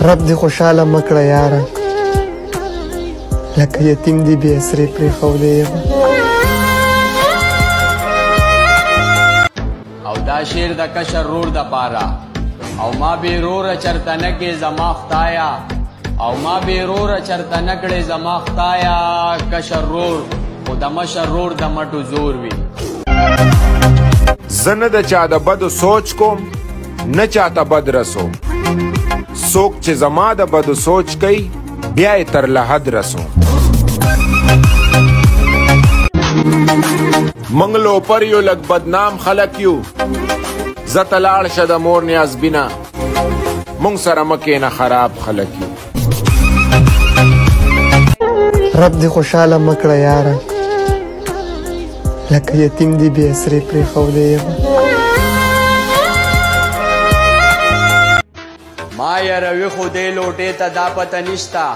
رب دې خوشاله مه کړه یاره، لکه یتیم دې بې اسرې پرېښودی یم. او دا شعر د کشر رور د پاره، او ما بیروره چرته نه کې زما خدایا، او ما بیروره چرته نه کړې زما خدایا. کشر رور خو د مشر رور د مټو زور وي. زه نه د چا د بدو سوچ کوم، نه چاته بد رسوم. څوک چې زما د بدو سوچ کوي بیا یې تر لحد رسوم. موږ لوپر یو لږ بدنام خلک یو، زه ته لاړ شه د مور نیاز بینه، موږ سره مه کښېنه خراب خلک یو. رب دې خوشاله مه کړه یاره، لکه یتیم دې بې اسرې پرېښودی یم. ما یاروي خو دې لوټې ته دا پته نشته،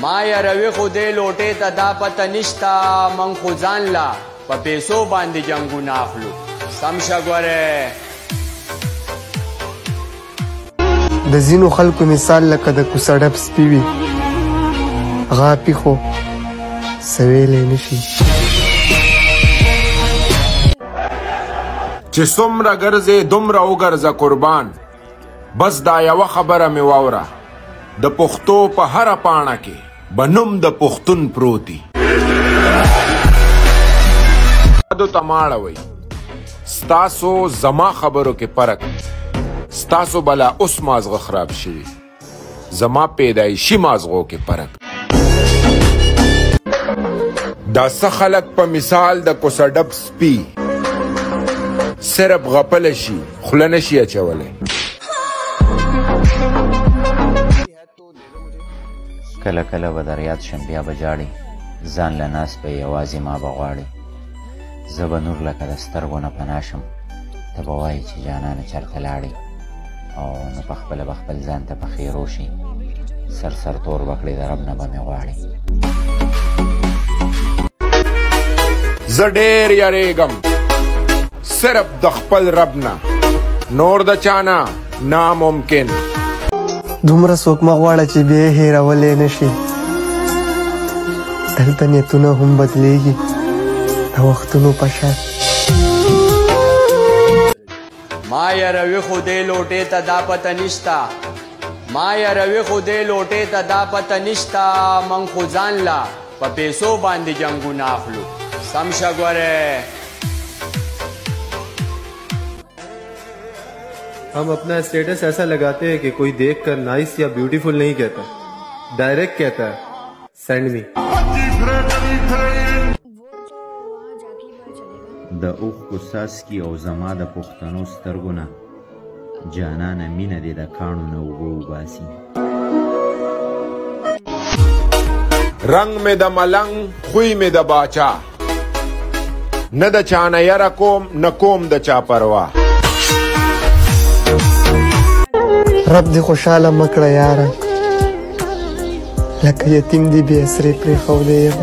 ما یاروي خو دې لوټې ته دا پته نشته. من خو ځان لا په پیسو باندې جنګونه اخلو. سم شه ګورې د ځینو خلکو مثال لکه د کوڅه ډب سپي وي، غاپي خو څه ویلی نه شي. چې څومره ګرځې دومره وګرځه قربان، بس دا یوه خبره مې واوره، د پښتو په هره پاڼه کې به نوم د پښتون پروتي. بدو ته ماړوئ، ستاسو زما خبرو کې فرق، ستاسو بلا اوس مازغه خراب شوي، زما پیدایشي مازغو کې فرق. دا څه خلک په مثال د کوڅه ډب سپي صرف غپله شي، خوله نشي اچولی. کله کله به در یاد شم بیا به ژاړې، ځان له ناست به یوازې ما به غواړې. زه به نور لکه د سترګو نه پناه شم، ته به وایې چې جانانه چېرته لاړې، او نو پخپله به خپل ځان ته په خیرو شي، سر سر تور به کړې د رب نه به مې غواړې. زه ډېر یریږم صرف د خپل رب نه، نور د چا نه ناممکن. دومره څوک مه غواړه چې بیا یې هېرولی نه شي. دلته نیتونه هم بدلیږي د وختونو په شان. ما یاروي خو دې لوټې ته دا پته نشته، ما یاروي خو دې لوټې ته دا پته نشته. من خو ځان لا په پیسو باندې جنګونه اخلو. سم شه ګورې हम अपना स्टेटस ऐसा लगाते हैं कि कोई देखकर नाइस या ब्यूटीफुल नहीं कहता, डायरेक्ट कहता है सेंड मी. د اوښکو څاڅکي او زما د پښتنو سترګو نه، جانانه مینه دې د کاڼو نه اوبه وباسي. رنگ مې د ملنګ، خوی مې د باچا، نه د چا نه یره کوم نه کوم د چا پروا. رب دې خوشاله مه کړه یاره، لکه یتیم دې بې اسرې پرېښودی یم.